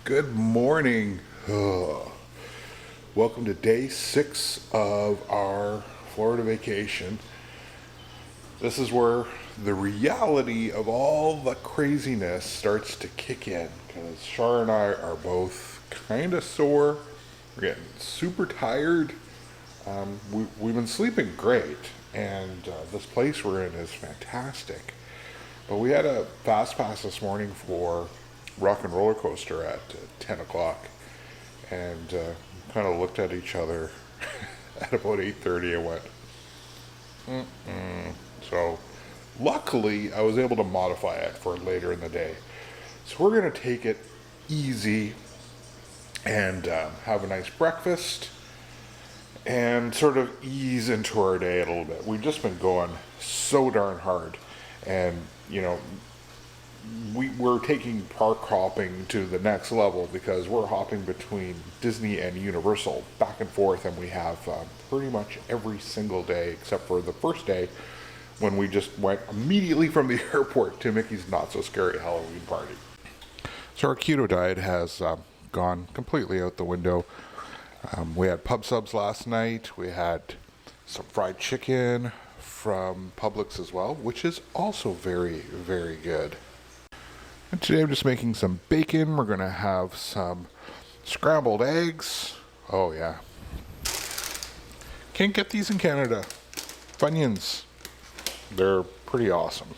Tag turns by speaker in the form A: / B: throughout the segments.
A: Good morning. Welcome to day 6 of our Florida vacation. This is where the reality of all the craziness starts to kick in, because Shar and I are both kind of sore. We're getting super tired. We've been sleeping great, and this place we're in is fantastic. But we had a fast pass this morning for rock and roller coaster at 10 o'clock, and kind of looked at each other at about 8:30 and went, So luckily I was able to modify it for later in the day. So we're going to take it easy and have a nice breakfast and sort of ease into our day a little bit. We've just been going so darn hard, and we're taking park hopping to the next level, because we're hopping between Disney and Universal back and forth, and we have pretty much every single day except for the first day when we just went immediately from the airport to Mickey's Not So Scary Halloween Party. So our keto diet has gone completely out the window. We had pub subs last night. We had some fried chicken from Publix as well, which is also very, very good. And today I'm just making some bacon. We're going to have some scrambled eggs. Oh yeah. Can't get these in Canada. Funyuns. They're pretty awesome.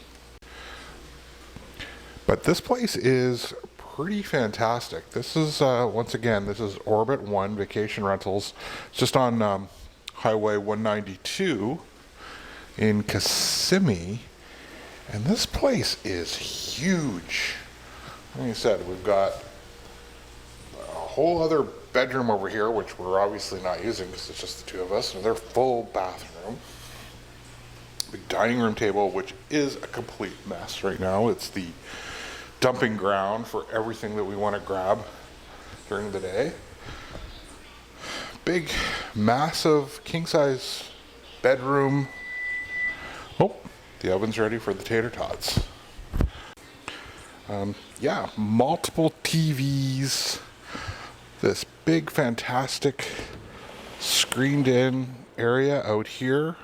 A: But this place is pretty fantastic. This is, once again, this is Orbit 1 Vacation Rentals. It's just on Highway 192 in Kissimmee. And this place is huge. Like I said, we've got a whole other bedroom over here, which we're obviously not using because it's just the two of us. Another full bathroom. Big dining room table, which is a complete mess right now. It's the dumping ground for everything that we want to grab during the day. Big, massive, king-size bedroom. Oh, the oven's ready for the tater tots. Multiple TVs. This big, fantastic screened-in area out here.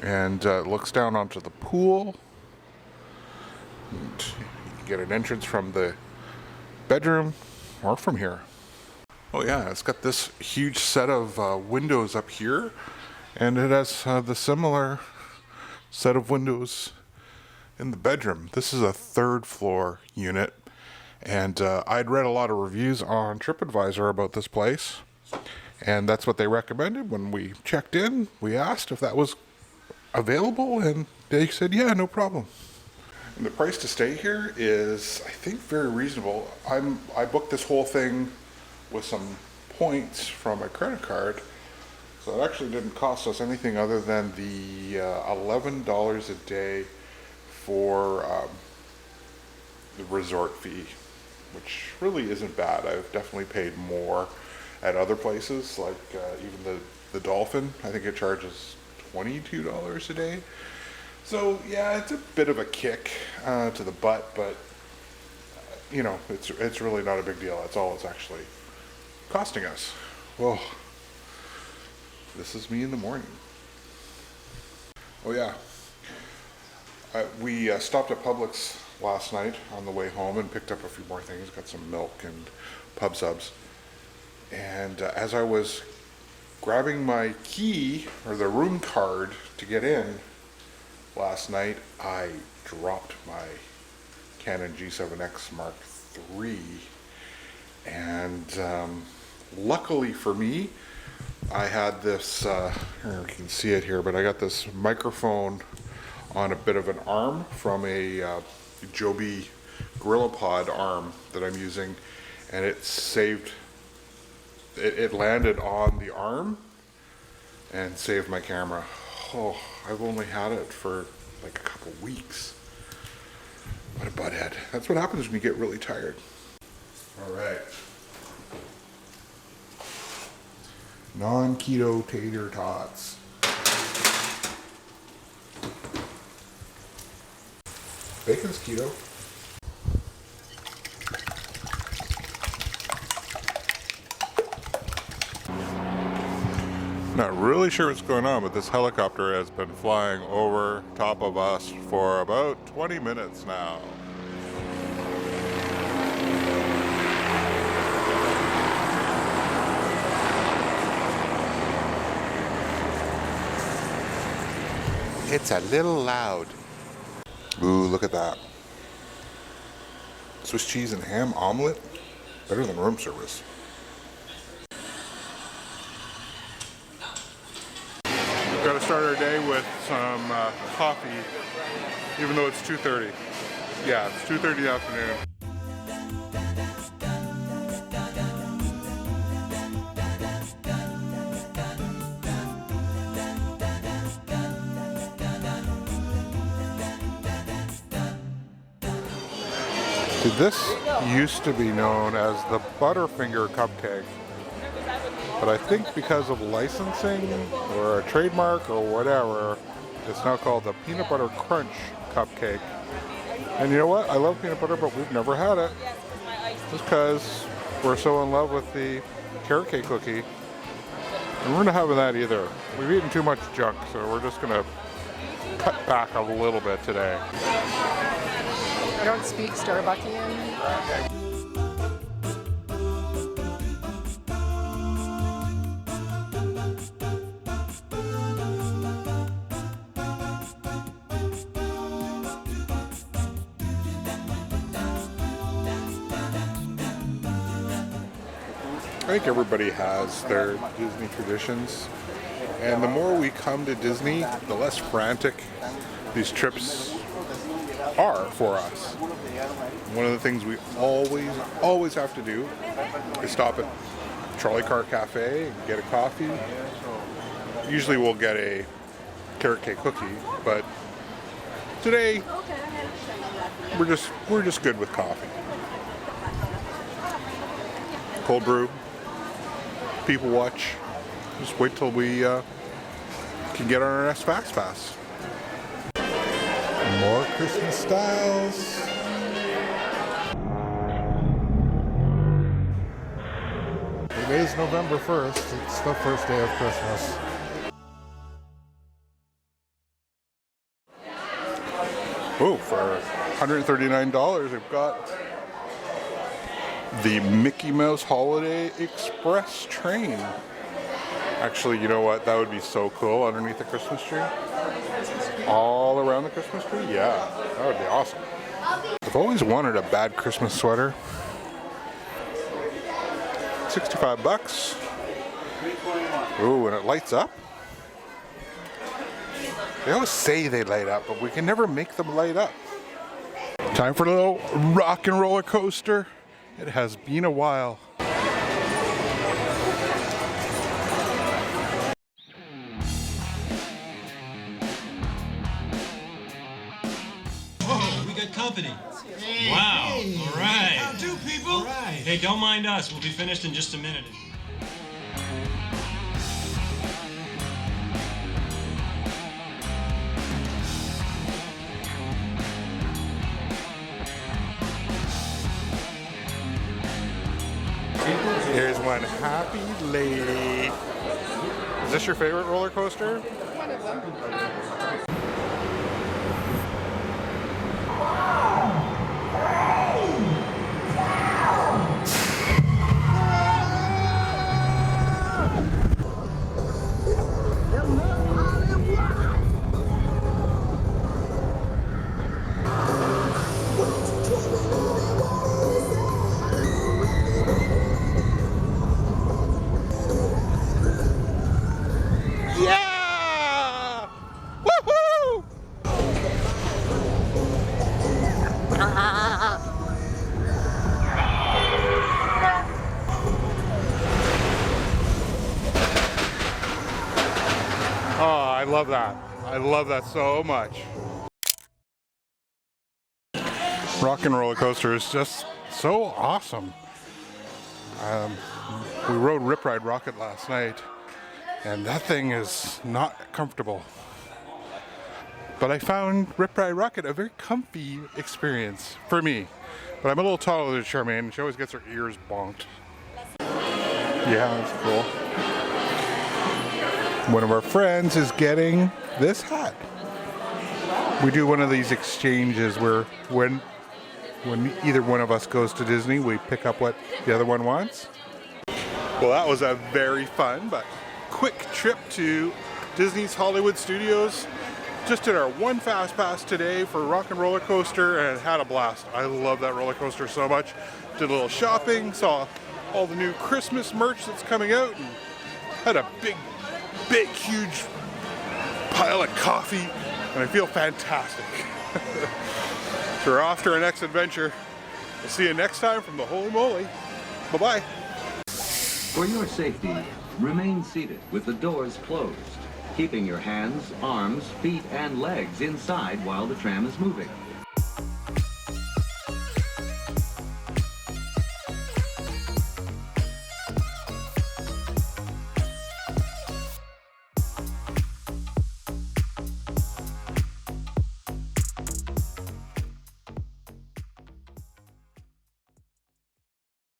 A: And looks down onto the pool. And you can get an entrance from the bedroom or from here. Oh yeah, it's got this huge set of windows up here. And it has the similar set of windows in the bedroom. This is a third floor unit, and I'd read a lot of reviews on TripAdvisor about this place, and that's what they recommended. When we checked in, we asked if that was available, and they said, yeah, no problem. And the price to stay here is, I think, very reasonable. I booked this whole thing with some points from my credit card. So it actually didn't cost us anything other than the $11 a day for the resort fee, which really isn't bad. I've definitely paid more at other places, like even the Dolphin. I think it charges $22 a day. So yeah, it's a bit of a kick to the butt, but it's really not a big deal. That's all it's actually costing us. Whoa. This is me in the morning. Oh yeah. We stopped at Publix last night on the way home and picked up a few more things. Got some milk and pub subs. And as I was grabbing my key, or the room card, to get in last night, I dropped my Canon G7X Mark III. And luckily for me, I had this, you can see it here, but I got this microphone on a bit of an arm from a Joby GorillaPod arm that I'm using, and it landed on the arm and saved my camera. Oh, I've only had it for like a couple weeks. What a butthead. That's what happens when you get really tired. All right. Non-keto tater tots. Bacon's keto. Not really sure what's going on, but this helicopter has been flying over top of us for about 20 minutes now. It's a little loud. Ooh, look at that. Swiss cheese and ham omelet? Better than room service. We've got to start our day with some coffee, even though it's 2:30. Yeah, it's 2:30 in the afternoon. This used to be known as the Butterfinger cupcake, but I think because of licensing or a trademark or whatever, it's now called the Peanut Butter Crunch cupcake. And you know what? I love peanut butter, but we've never had it. Just because we're so in love with the carrot cake cookie. And we're not having that either. We've eaten too much junk, so we're just going to cut back a little bit today.
B: I don't speak Starbuckian.
A: I think everybody has their Disney traditions, and the more we come to Disney, the less frantic these trips are for us. One of the things we always have to do is stop at Trolley Car Cafe and get a coffee. Usually we'll get a carrot cake cookie, but today we're just good with coffee. Cold brew, people watch. Just wait till we can get on our next Fax Pass. More Christmas styles. It is November 1st. It's the first day of Christmas. Oh, for $139, we've got the Mickey Mouse Holiday Express train. Actually, you know what? That would be so cool underneath the Christmas tree. All around the Christmas tree? Yeah, that would be awesome. I've always wanted a bad Christmas sweater. 65 bucks. Ooh, and it lights up. They always say they light up, but we can never make them light up. Time for a little rock and roller coaster. It has been a while.
C: Company. Wow. All right. How do, people? All right. Hey, don't mind us. We'll be finished in just a minute.
A: Here's one happy lady. Is this your favorite roller coaster?
B: One of them.
A: Yeah! Woohoo! Oh, I love that. I love that so much. Rock and roller coaster is just so awesome. We rode Rip Ride Rocket last night, and that thing is not comfortable. But I found Rip Ride Rocket a very comfy experience for me. But I'm a little taller than Charmaine, and she always gets her ears bonked. Yeah, that's cool. One of our friends is getting this hat. We do one of these exchanges where when either one of us goes to Disney, we pick up what the other one wants. Well, that was a very fun but quick trip to Disney's Hollywood Studios. Just did our one fast pass today for Rock and Roller Coaster and had a blast. I love that roller coaster so much. Did a little shopping, saw all the new Christmas merch that's coming out, and had a big, huge pile of coffee, and I feel fantastic. So we're off to our next adventure. We'll see you next time from the Holy Moly. Bye-bye.
D: For your safety, remain seated with the doors closed, keeping your hands, arms, feet, and legs inside while the tram is moving.